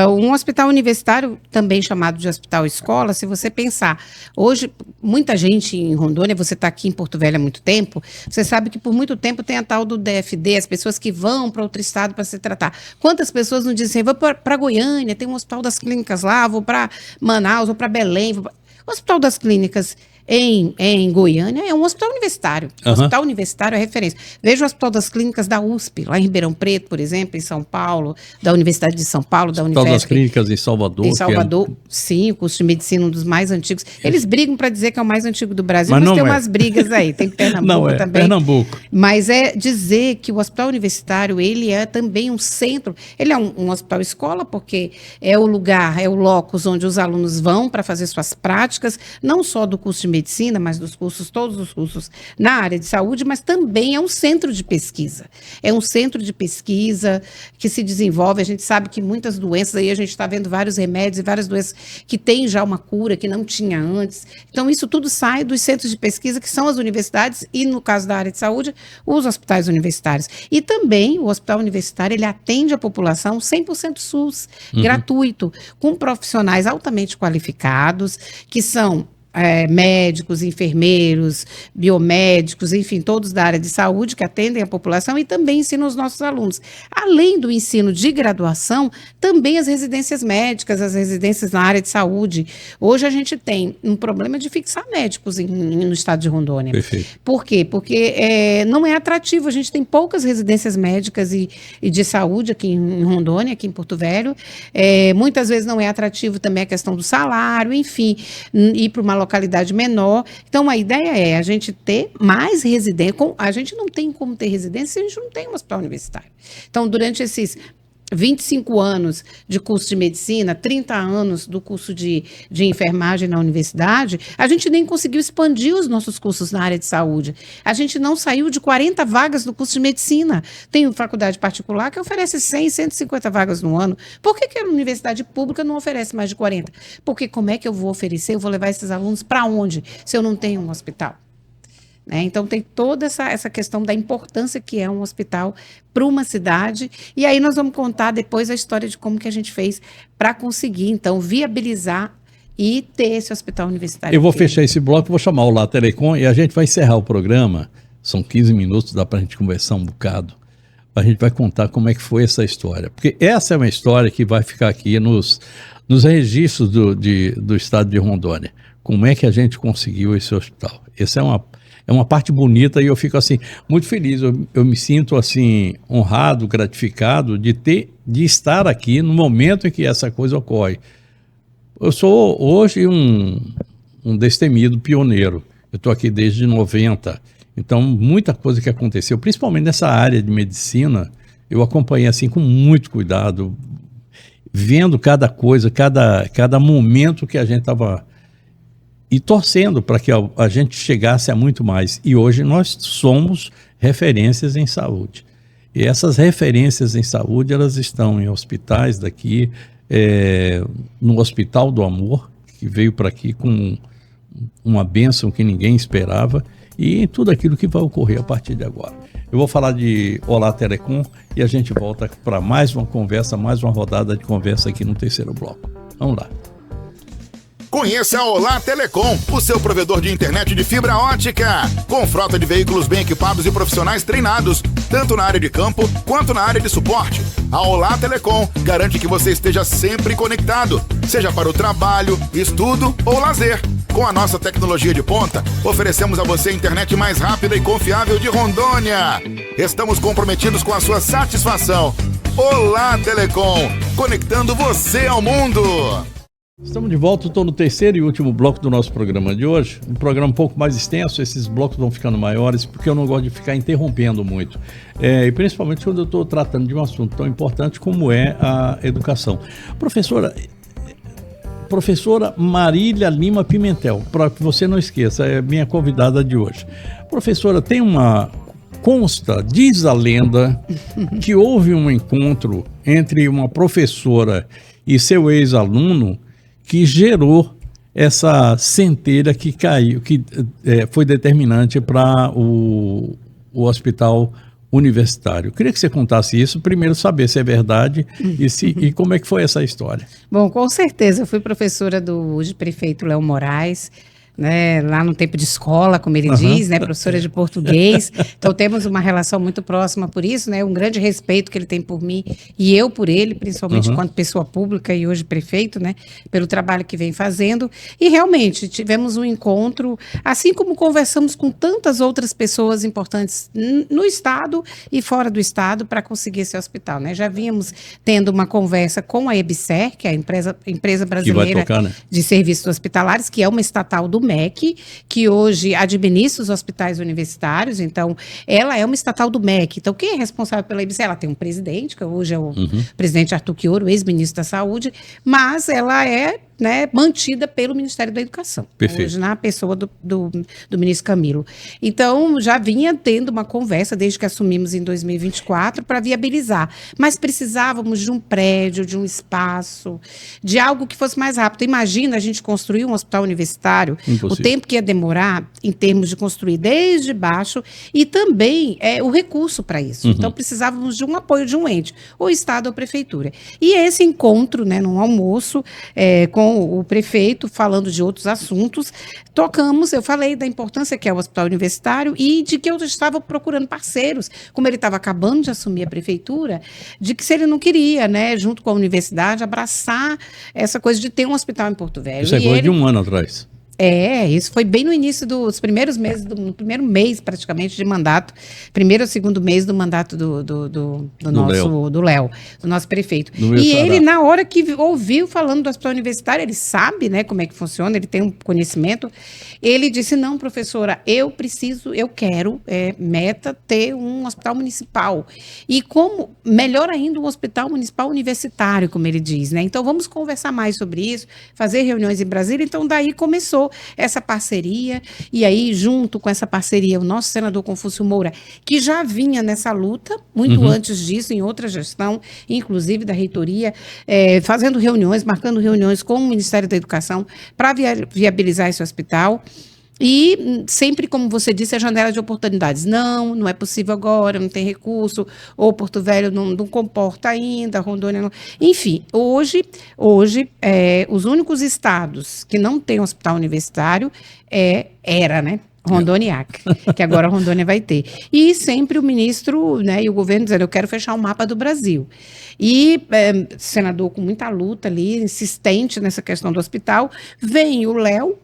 Um hospital universitário, também chamado de hospital escola, se você pensar, hoje, muita gente em Rondônia, você está aqui em Porto Velho há muito tempo, você sabe que por muito tempo tem a tal do DFD, as pessoas que vão para outro estado para se tratar. Quantas pessoas não dizem, vou para Goiânia, tem um hospital das clínicas lá, vou para Manaus, vou para Belém, o Hospital das Clínicas em Goiânia é um hospital universitário. O hospital universitário é referência. Veja o Hospital das Clínicas da USP, lá em Ribeirão Preto, por exemplo, em São Paulo, da Universidade de São Paulo, da Unifesp. Hospital das Clínicas em Salvador. Em Salvador, sim, o curso de medicina, um dos mais antigos. Eles brigam para dizer que é o mais antigo do Brasil, mas tem umas brigas aí. Tem Pernambuco também. Pernambuco. Mas é dizer que o hospital universitário, ele é também um centro, ele é um hospital escola, porque é o lugar, é o locus onde os alunos vão para fazer suas práticas, não só do curso de medicina, mas dos cursos, todos os cursos na área de saúde, mas também é um centro de pesquisa. É um centro de pesquisa que se desenvolve, a gente sabe que muitas doenças, aí a gente está vendo vários remédios e várias doenças que têm já uma cura, que não tinha antes. Então, isso tudo sai dos centros de pesquisa, que são as universidades e, no caso da área de saúde, os hospitais universitários. E também, o hospital universitário, ele atende a população 100% SUS, gratuito, com profissionais altamente qualificados, que são médicos, enfermeiros, biomédicos, enfim, todos da área de saúde que atendem a população e também ensinam os nossos alunos. Além do ensino de graduação, também as residências médicas, as residências na área de saúde. Hoje a gente tem um problema de fixar médicos no estado de Rondônia. Perfeito. Por quê? Porque não é atrativo, a gente tem poucas residências médicas e de saúde aqui em Rondônia, aqui em Porto Velho. Muitas vezes não é atrativo também a questão do salário, enfim, ir para uma localidade menor. Então, a ideia é a gente ter mais residência. A gente não tem como ter residência se a gente não tem um hospital universitário. Então, durante esses 25 anos de curso de medicina, 30 anos do curso de enfermagem na universidade, a gente nem conseguiu expandir os nossos cursos na área de saúde. A gente não saiu de 40 vagas do curso de medicina. Tem faculdade particular que oferece 100, 150 vagas no ano. Por que a universidade pública não oferece mais de 40? Porque como é que eu vou oferecer? Eu vou levar esses alunos para onde, se eu não tenho um hospital? Então, tem toda essa questão da importância que é um hospital para uma cidade. E aí nós vamos contar depois a história de como que a gente fez para conseguir, então, viabilizar e ter esse hospital universitário. Eu vou fechar esse bloco, vou chamar o Lá Telecom e a gente vai encerrar o programa. São 15 minutos, dá para a gente conversar um bocado. A gente vai contar como é que foi essa história. Porque essa é uma história que vai ficar aqui nos registros do estado de Rondônia. Como é que a gente conseguiu esse hospital? Essa é uma parte bonita e eu fico assim muito feliz, eu me sinto assim honrado, gratificado de estar aqui no momento em que essa coisa ocorre. Eu sou hoje um destemido pioneiro, eu estou aqui desde 90, então muita coisa que aconteceu, principalmente nessa área de medicina, eu acompanhei assim com muito cuidado, vendo cada coisa, cada momento que a gente estava e torcendo para que a gente chegasse a muito mais. E hoje nós somos referências em saúde. E essas referências em saúde, elas estão em hospitais daqui, no Hospital do Amor, que veio para aqui com uma bênção que ninguém esperava, e em tudo aquilo que vai ocorrer a partir de agora. Eu vou falar de Olá Telecom e a gente volta para mais uma conversa, mais uma rodada de conversa aqui no terceiro bloco. Vamos lá. Conheça a Olá Telecom, o seu provedor de internet de fibra ótica, com frota de veículos bem equipados e profissionais treinados, tanto na área de campo quanto na área de suporte. A Olá Telecom garante que você esteja sempre conectado, seja para o trabalho, estudo ou lazer. Com a nossa tecnologia de ponta, oferecemos a você a internet mais rápida e confiável de Rondônia. Estamos comprometidos com a sua satisfação. Olá Telecom, conectando você ao mundo. Estamos de volta, estou no terceiro e último bloco do nosso programa de hoje. Um programa um pouco mais extenso, esses blocos vão ficando maiores, porque eu não gosto de ficar interrompendo muito. E principalmente quando eu estou tratando de um assunto tão importante como é a educação. Professora Marília Lima Pimentel, para que você não esqueça, é minha convidada de hoje. Professora, diz a lenda, que houve um encontro entre uma professora e seu ex-aluno que gerou essa centelha que caiu, que foi determinante para o hospital universitário. Queria que você contasse isso, primeiro saber se é verdade e como é que foi essa história. Bom, com certeza, eu fui professora do hoje prefeito Léo Moraes, né, lá no tempo de escola, como ele diz, né, professora de português. Então temos uma relação muito próxima por isso, né, um grande respeito que ele tem por mim e eu por ele, principalmente enquanto pessoa pública e hoje prefeito, né, pelo trabalho que vem fazendo. E realmente tivemos um encontro, assim como conversamos com tantas outras pessoas importantes no estado e fora do estado para conseguir esse hospital, né. Já vínhamos tendo uma conversa com a EBSER, que é a empresa brasileira de serviços hospitalares, que é uma estatal do MEC, que hoje administra os hospitais universitários. Então ela é uma estatal do MEC. Então quem é responsável pela EBSER? Ela tem um presidente, que hoje é o presidente Arthur Quioro, ex-ministro da Saúde, mas ela é, né, mantida pelo Ministério da Educação. Perfeito. Hoje na pessoa do ministro Camilo. Então já vinha tendo uma conversa desde que assumimos em 2024 para viabilizar, mas precisávamos de um prédio, de um espaço, de algo que fosse mais rápido. Imagina a gente construir um hospital universitário, o tempo que ia demorar em termos de construir desde baixo e também o recurso para isso. Então precisávamos de um apoio de um ente, ou Estado ou Prefeitura. E esse encontro, né, num almoço com o prefeito, falando de outros assuntos, eu falei da importância que é o hospital universitário e de que eu estava procurando parceiros, como ele estava acabando de assumir a prefeitura, de que se ele não queria, né, junto com a universidade, abraçar essa coisa de ter um hospital em Porto Velho. Isso é coisa de um ano atrás. Isso foi bem no início dos primeiros meses, no primeiro mês praticamente de mandato, primeiro ou segundo mês do mandato do Léo, do nosso prefeito. E ele, na hora que ouviu falando do hospital universitário, ele sabe, né, como é que funciona, ele tem um conhecimento, ele disse, não, professora, eu quero, meta, ter um hospital municipal. E como, melhor ainda, um hospital municipal universitário, como ele diz, né? Então vamos conversar mais sobre isso, fazer reuniões em Brasília. Então daí começou essa parceria, e aí junto com essa parceria o nosso senador Confúcio Moura, que já vinha nessa luta muito antes disso, em outra gestão, inclusive da reitoria, fazendo reuniões, marcando reuniões com o Ministério da Educação para viabilizar esse hospital. E sempre, como você disse, a janela de oportunidades. Não é possível agora, não tem recurso, ou Porto Velho não comporta ainda, Rondônia não... Enfim, hoje os únicos estados que não têm hospital universitário era, né? Rondônia e Acre, que agora a Rondônia vai ter. E sempre o ministro, né, e o governo dizendo, eu quero fechar o mapa do Brasil. E senador com muita luta ali, insistente nessa questão do hospital, vem o Léo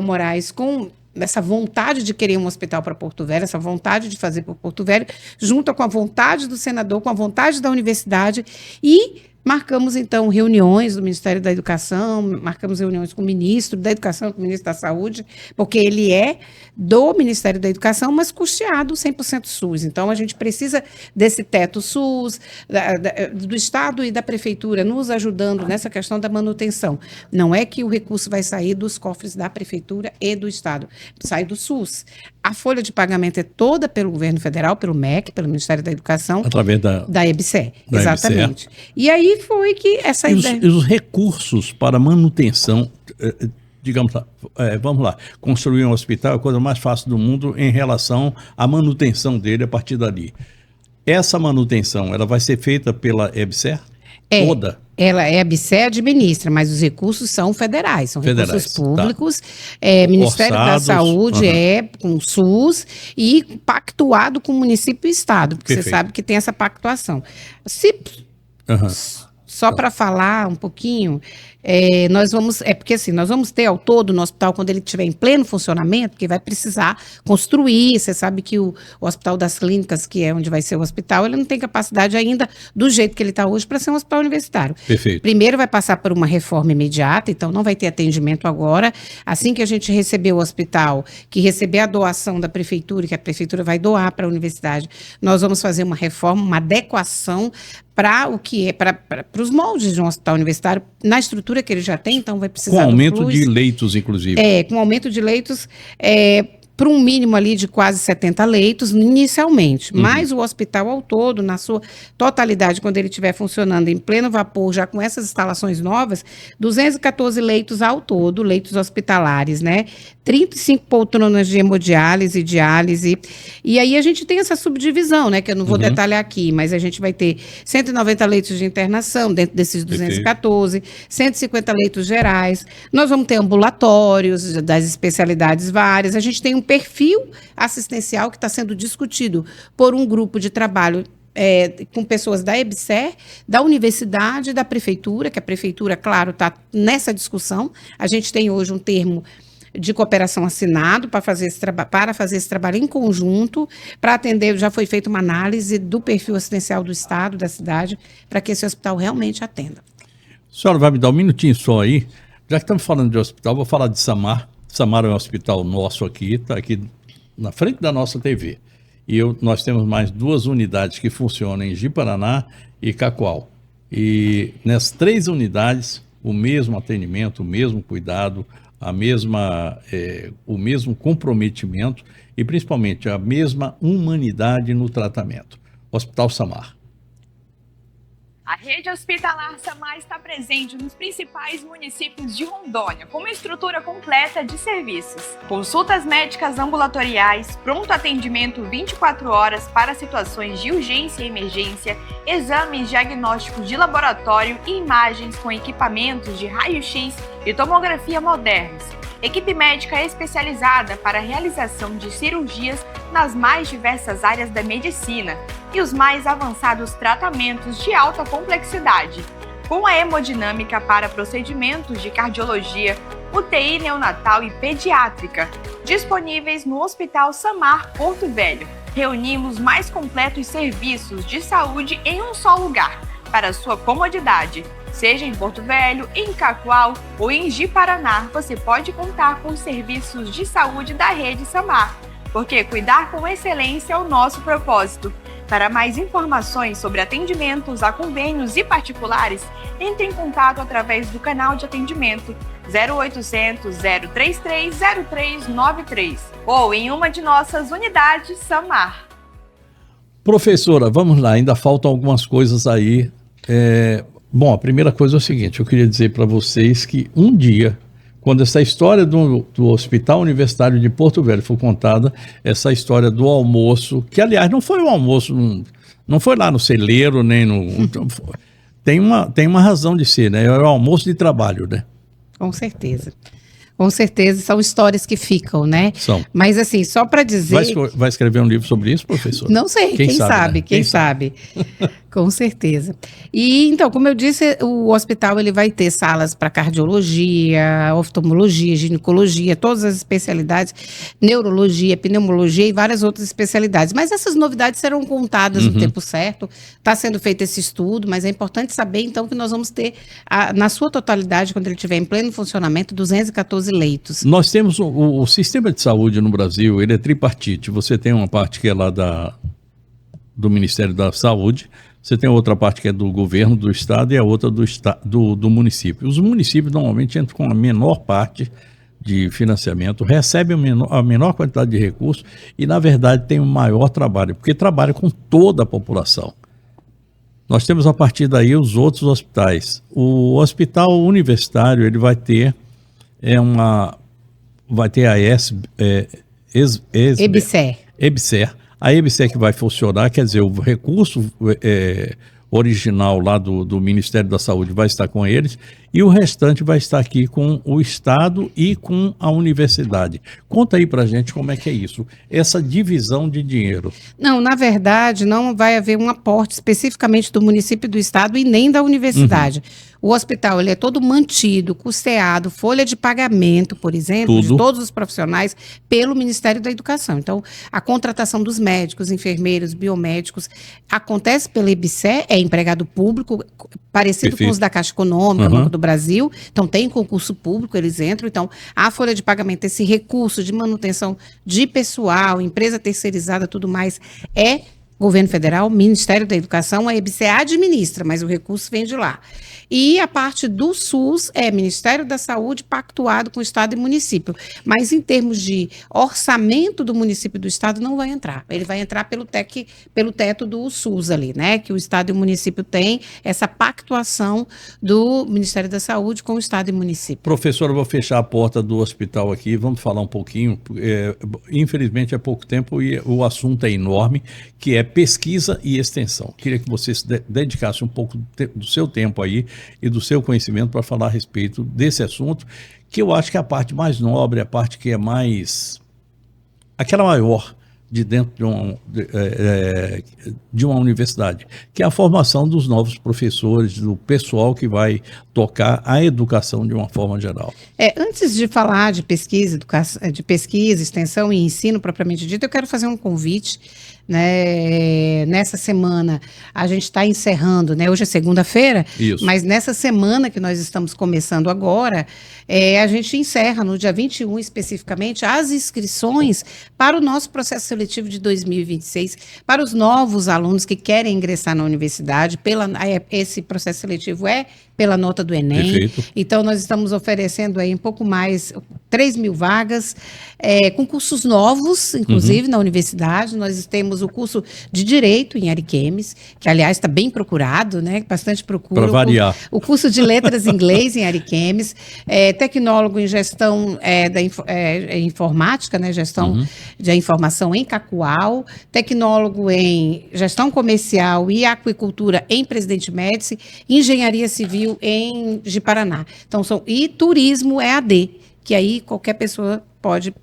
Moraes com essa vontade de querer um hospital para Porto Velho, essa vontade de fazer por Porto Velho, junto com a vontade do senador, com a vontade da universidade, e marcamos, então, reuniões do Ministério da Educação, marcamos reuniões com o ministro da Educação, com o ministro da Saúde, porque ele é do Ministério da Educação, mas custeado 100% SUS. Então, a gente precisa desse teto SUS, do Estado e da Prefeitura nos ajudando nessa questão da manutenção. Não é que o recurso vai sair dos cofres da Prefeitura e do Estado, sai do SUS. A folha de pagamento é toda pelo governo federal, pelo MEC, pelo Ministério da Educação. Através da EBSER, exatamente. E aí aí foi que essa ideia... E os recursos para manutenção, digamos, vamos lá, construir um hospital é a coisa mais fácil do mundo em relação à manutenção dele a partir dali. Essa manutenção, ela vai ser feita pela EBSER? Toda? Ela é a EBSER administra, mas os recursos são federais, são recursos públicos, Ministério da Saúde com o SUS e pactuado com o município e estado, porque você sabe que tem essa pactuação. Só para falar um pouquinho, nós vamos ter ao todo no hospital, quando ele estiver em pleno funcionamento, que vai precisar construir. Você sabe que o Hospital das Clínicas, que é onde vai ser o hospital, ele não tem capacidade ainda, do jeito que ele está hoje, para ser um hospital universitário. Perfeito. Primeiro vai passar por uma reforma imediata, então não vai ter atendimento agora. Assim que a gente receber o hospital, que receber a doação da prefeitura, que a prefeitura vai doar para a universidade, nós vamos fazer uma reforma, uma adequação para o que é, para os moldes de um hospital universitário, na estrutura que ele já tem, então vai precisar com aumento de leitos, inclusive. Com aumento de leitos, para um mínimo ali de quase 70 leitos inicialmente, mas o hospital ao todo, na sua totalidade, quando ele estiver funcionando em pleno vapor, já com essas instalações novas, 214 leitos ao todo, leitos hospitalares, né? 35 poltronas de hemodiálise e diálise, e aí a gente tem essa subdivisão, né, que eu não vou detalhar aqui, mas a gente vai ter 190 leitos de internação dentro desses 214, 150 leitos gerais, nós vamos ter ambulatórios das especialidades várias, a gente tem um perfil assistencial que está sendo discutido por um grupo de trabalho com pessoas da EBSER, da universidade, da prefeitura, que a prefeitura, claro, está nessa discussão. A gente tem hoje um termo de cooperação assinado para fazer esse trabalho em conjunto, para atender, já foi feita uma análise do perfil assistencial do estado, da cidade, para que esse hospital realmente atenda. A senhora vai me dar um minutinho só aí, já que estamos falando de hospital, vou falar de Samar. Samar é um hospital nosso aqui, está aqui na frente da nossa TV. E nós temos mais 2 unidades que funcionam em Ji-Paraná e Cacoal. E nessas 3 unidades, o mesmo atendimento, o mesmo cuidado, o mesmo comprometimento e principalmente a mesma humanidade no tratamento. Hospital Samar. A rede hospitalar Samar está presente nos principais municípios de Rondônia, com uma estrutura completa de serviços. Consultas médicas ambulatoriais, pronto atendimento 24 horas para situações de urgência e emergência, exames diagnósticos de laboratório e imagens com equipamentos de raio-x e tomografia modernos. Equipe médica especializada para a realização de cirurgias nas mais diversas áreas da medicina e os mais avançados tratamentos de alta complexidade, com a hemodinâmica para procedimentos de cardiologia, UTI neonatal e pediátrica, disponíveis no Hospital Samar Porto Velho. Reunimos mais completos serviços de saúde em um só lugar, para sua comodidade. Seja em Porto Velho, em Cacoal ou em Ji-Paraná, você pode contar com os serviços de saúde da rede Samar, porque cuidar com excelência é o nosso propósito. Para mais informações sobre atendimentos a convênios e particulares, entre em contato através do canal de atendimento 0800 033 0393 ou em uma de nossas unidades Samar. Professora, vamos lá, ainda faltam algumas coisas aí. Bom, a primeira coisa é o seguinte, eu queria dizer para vocês que um dia, quando essa história do Hospital Universitário de Porto Velho for contada, essa história do almoço, que aliás não foi um almoço, não foi lá no celeiro, nem no... Tem uma razão de ser, né? É o almoço de trabalho, né? Com certeza. Com certeza, são histórias que ficam, né? São. Mas assim, só para dizer... Vai escrever um livro sobre isso, professor? Não sei, quem sabe, né? Quem sabe. Com certeza. E então, como eu disse, o hospital ele vai ter salas para cardiologia, oftalmologia, ginecologia, todas as especialidades, neurologia, pneumologia e várias outras especialidades. Mas essas novidades serão contadas no tempo certo. Está sendo feito esse estudo, mas é importante saber então que nós vamos ter, na sua totalidade, quando ele estiver em pleno funcionamento, 214 leitos. Nós temos o sistema de saúde no Brasil, ele é tripartite. Você tem uma parte que é lá do Ministério da Saúde, você tem outra parte que é do governo, do estado, e a outra do município. Os municípios normalmente entram com a menor parte de financiamento, recebem a menor quantidade de recursos e, na verdade, tem o maior trabalho, porque trabalha com toda a população. Nós temos a partir daí os outros hospitais. O hospital universitário, ele vai ter a EBSER. A EBSER que vai funcionar, quer dizer, o recurso original lá do Ministério da Saúde vai estar com eles e o restante vai estar aqui com o Estado e com a universidade. Conta aí pra gente como é que é isso, essa divisão de dinheiro. Não, na verdade, não vai haver um aporte especificamente do município e do Estado e nem da universidade. O hospital, ele é todo mantido, custeado, folha de pagamento, por exemplo, de todos os profissionais, pelo Ministério da Educação. Então, a contratação dos médicos, enfermeiros, biomédicos, acontece pela EBSER, é empregado público, parecido com os da Caixa Econômica, Banco do Brasil. Então, tem concurso público, eles entram. Então, a folha de pagamento, esse recurso de manutenção de pessoal, empresa terceirizada, tudo mais, é Governo Federal, Ministério da Educação, a EBSER administra, mas o recurso vem de lá. E a parte do SUS é Ministério da Saúde pactuado com o Estado e município. Mas em termos de orçamento do município e do Estado não vai entrar. Ele vai entrar pelo teto do SUS ali, né? Que o Estado e o município têm essa pactuação do Ministério da Saúde com o Estado e município. Professora, eu vou fechar a porta do hospital aqui, vamos falar um pouquinho. Infelizmente é pouco tempo e o assunto é enorme, que é pesquisa e extensão. Queria que você se dedicasse um pouco do seu tempo aí e do seu conhecimento para falar a respeito desse assunto, que eu acho que é a parte mais nobre, a parte que é mais... aquela maior de dentro de uma universidade, que é a formação dos novos professores, do pessoal que vai tocar a educação de uma forma geral. Antes de falar de pesquisa, extensão e ensino propriamente dito, eu quero fazer um convite, né? Nessa semana a gente está encerrando, né? Hoje é segunda-feira, mas nessa semana que nós estamos começando agora, a gente encerra no dia 21 especificamente as inscrições para o nosso processo seletivo de 2026, para os novos alunos que querem ingressar na universidade. Esse processo seletivo é pela nota do Enem. Perfeito. Então nós estamos oferecendo aí um pouco mais, 3.000 vagas, com cursos novos, inclusive na universidade. Nós temos o curso de Direito em Ariquemes, que aliás está bem procurado, né? Bastante procura. Para variar. O curso de Letras em Inglês em Ariquemes, tecnólogo em Gestão Informática, né? Gestão de Informação em Cacoal, tecnólogo em Gestão Comercial e Aquicultura em Presidente Médici, Engenharia Civil em Ji-Paraná. Então, e Turismo EAD, que aí qualquer pessoa pode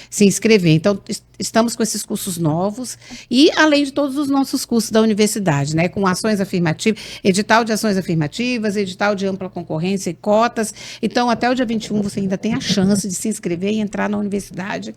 se inscrever. Então, estamos com esses cursos novos e além de todos os nossos cursos da universidade, né, com ações afirmativas, edital de ações afirmativas, edital de ampla concorrência e cotas. Então, até o dia 21 você ainda tem a chance de se inscrever e entrar na universidade.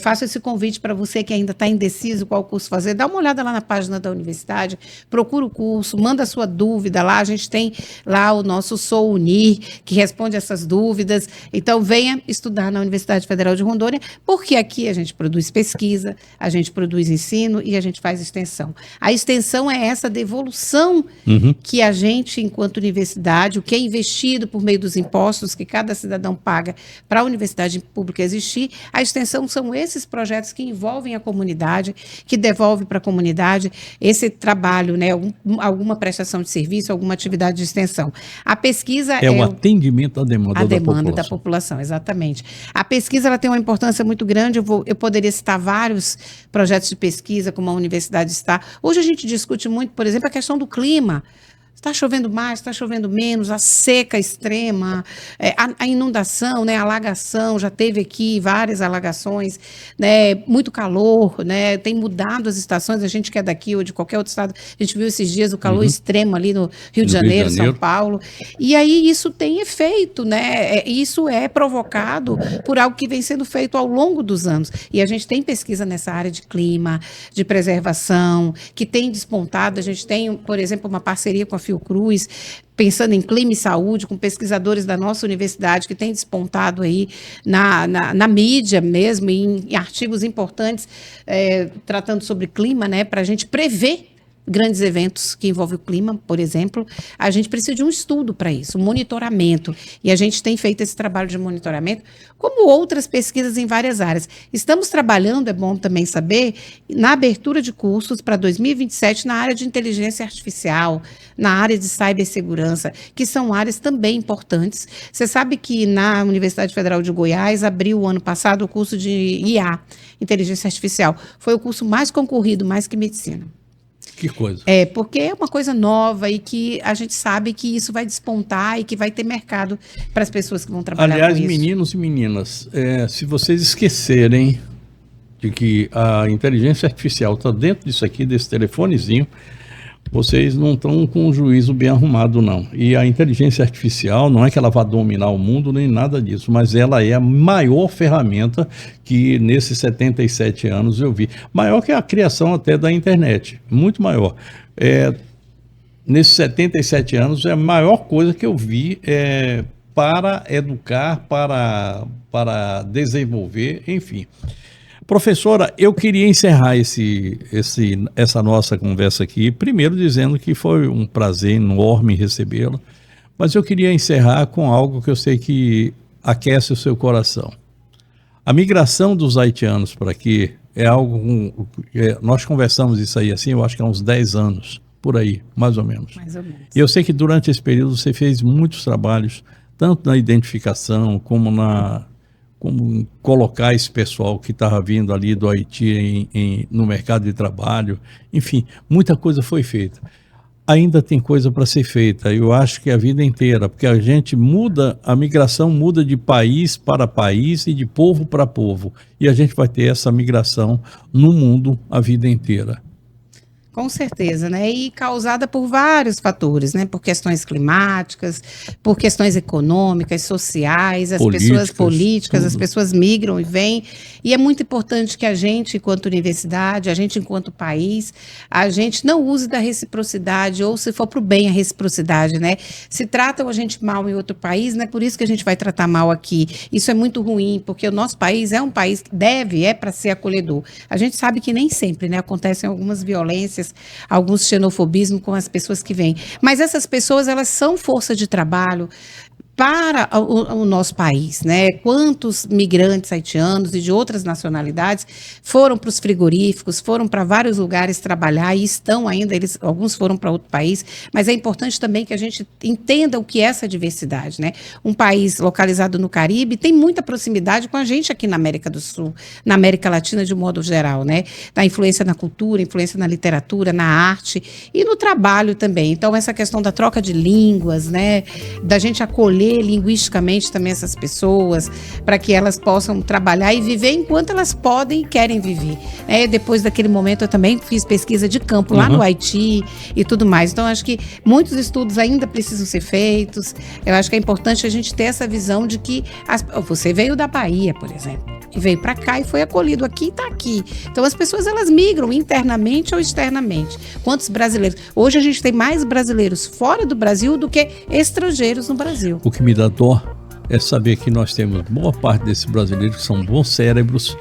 Faço esse convite para você que ainda está indeciso qual curso fazer, dá uma olhada lá na página da universidade, procura o curso, manda a sua dúvida lá, a gente tem lá o nosso Sou Unir, que responde essas dúvidas. Então, venha estudar na Universidade Federal de Rondônia, porque aqui a gente produz pesquisa, a gente produz ensino e a gente faz extensão. A extensão é essa devolução que a gente, enquanto universidade, o que é investido por meio dos impostos que cada cidadão paga para a universidade pública existir, a extensão são esses projetos que envolvem a comunidade, que devolvem para a comunidade esse trabalho, né, alguma prestação de serviço, alguma atividade de extensão. A pesquisa é o atendimento à demanda da população, exatamente. A pesquisa ela tem uma importância muito grande. Eu poderia citar vários projetos de pesquisa, como a universidade está. Hoje a gente discute muito, por exemplo, a questão do clima. Está chovendo mais, está chovendo menos, a seca extrema, a inundação, né, a alagação, já teve aqui várias alagações, né, muito calor, né, tem mudado as estações, a gente que é daqui ou de qualquer outro estado, a gente viu esses dias o calor extremo ali no Rio de Janeiro, São Paulo, e aí isso tem efeito, né, isso é provocado por algo que vem sendo feito ao longo dos anos, e a gente tem pesquisa nessa área de clima, de preservação, que tem despontado. A gente tem, por exemplo, uma parceria com a Fiocruz, pensando em clima e saúde, com pesquisadores da nossa universidade que têm despontado aí na mídia mesmo, em artigos importantes tratando sobre clima, né, para a gente prever grandes eventos que envolvem o clima, por exemplo, a gente precisa de um estudo para isso, um monitoramento. E a gente tem feito esse trabalho de monitoramento, como outras pesquisas em várias áreas. Estamos trabalhando, é bom também saber, na abertura de cursos para 2027 na área de inteligência artificial, na área de cibersegurança, que são áreas também importantes. Você sabe que na Universidade Federal de Goiás abriu ano passado o curso de IA, inteligência artificial. Foi o curso mais concorrido, mais que medicina. Que coisa. Porque é uma coisa nova e que a gente sabe que isso vai despontar e que vai ter mercado para as pessoas que vão trabalhar com isso. Aliás, meninos e meninas, se vocês esquecerem de que a inteligência artificial está dentro disso aqui, desse telefonezinho, vocês não estão com um juízo bem arrumado, não. E a inteligência artificial não é que ela vá dominar o mundo, nem nada disso, mas ela é a maior ferramenta que nesses 77 anos eu vi. Maior que a criação até da internet, muito maior. Nesses 77 anos é a maior coisa que eu vi para educar, para desenvolver, enfim. Professora, eu queria encerrar essa nossa conversa aqui, primeiro dizendo que foi um prazer enorme recebê-la, mas eu queria encerrar com algo que eu sei que aquece o seu coração. A migração dos haitianos para aqui é algo, nós conversamos isso aí assim, eu acho que há uns 10 anos, por aí, mais ou menos. Mais ou menos. E eu sei que durante esse período você fez muitos trabalhos, tanto na identificação como como colocar esse pessoal que estava vindo ali do Haiti no mercado de trabalho. Enfim, muita coisa foi feita. Ainda tem coisa para ser feita, eu acho que a vida inteira, porque a gente a migração muda de país para país e de povo para povo. E a gente vai ter essa migração no mundo a vida inteira. Com certeza, né? E causada por vários fatores, né? Por questões climáticas, por questões econômicas, sociais, pessoas políticas, tudo. As pessoas migram e vêm. E é muito importante que a gente, enquanto universidade, a gente, enquanto país, a gente não use da reciprocidade, ou se for para o bem a reciprocidade, né? Se tratam a gente mal em outro país, não é por isso que a gente vai tratar mal aqui. Isso é muito ruim, porque o nosso país é um país que é para ser acolhedor. A gente sabe que nem sempre, né? Acontecem algumas violências, alguns xenofobismo com as pessoas que vêm. Mas essas pessoas, elas são força de trabalho para o nosso país, né? Quantos migrantes haitianos e de outras nacionalidades foram para os frigoríficos, foram para vários lugares trabalhar e estão ainda, alguns foram para outro país, mas é importante também que a gente entenda o que é essa diversidade, né? Um país localizado no Caribe tem muita proximidade com a gente aqui na América do Sul, na América Latina de um modo geral, né? Da influência na cultura, influência na literatura, na arte e no trabalho também. Então, essa questão da troca de línguas, né? Da gente acolher linguisticamente também essas pessoas, para que elas possam trabalhar e viver enquanto elas podem e querem viver. Depois daquele momento eu também fiz pesquisa de campo lá no Haiti e tudo mais. Então acho que muitos estudos ainda precisam ser feitos. Eu acho que é importante a gente ter essa visão de que você veio da Bahia, por exemplo, e veio para cá e foi acolhido aqui e está aqui. Então as pessoas, elas migram internamente ou externamente. Quantos brasileiros? Hoje a gente tem mais brasileiros fora do Brasil do que estrangeiros no Brasil. O que me dá dó é saber que nós temos boa parte desses brasileiros que são bons cérebros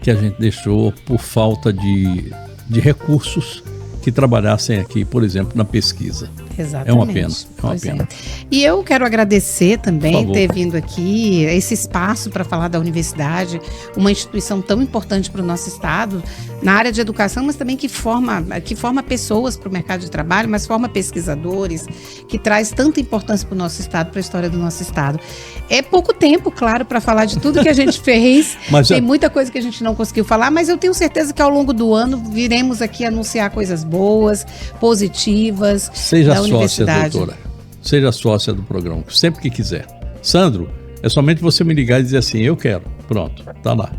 que a gente deixou por falta de recursos que trabalhassem aqui, por exemplo, na pesquisa. Exatamente. É uma pena, é uma pena. E eu quero agradecer também ter vindo aqui, esse espaço para falar da universidade, uma instituição tão importante para o nosso estado, na área de educação, mas também que forma pessoas para o mercado de trabalho, mas forma pesquisadores, que traz tanta importância para o nosso estado, para a história do nosso estado. É pouco tempo, claro, para falar de tudo que a gente fez, tem muita coisa que a gente não conseguiu falar, mas eu tenho certeza que ao longo do ano viremos aqui anunciar coisas boas, positivas. Seja sócia, doutora. Seja sócia do programa, sempre que quiser. Sandro, é somente você me ligar e dizer assim, eu quero. Pronto, tá lá.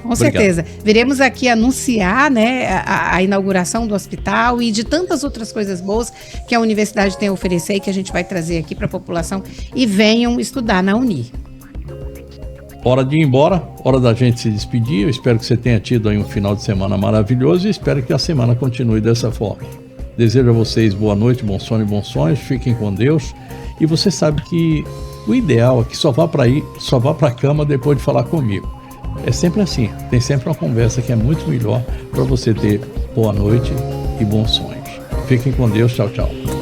Com certeza. Viremos aqui anunciar, né, a inauguração do hospital e de tantas outras coisas boas que a universidade tem a oferecer e que a gente vai trazer aqui para a população e venham estudar na Uni. Hora de ir embora, hora da gente se despedir. Eu espero que você tenha tido aí um final de semana maravilhoso e espero que a semana continue dessa forma. Desejo a vocês boa noite, bom sono e bons sonhos, fiquem com Deus. E você sabe que o ideal é que só vá para a cama depois de falar comigo. É sempre assim, tem sempre uma conversa que é muito melhor para você ter boa noite e bons sonhos. Fiquem com Deus. Tchau, tchau.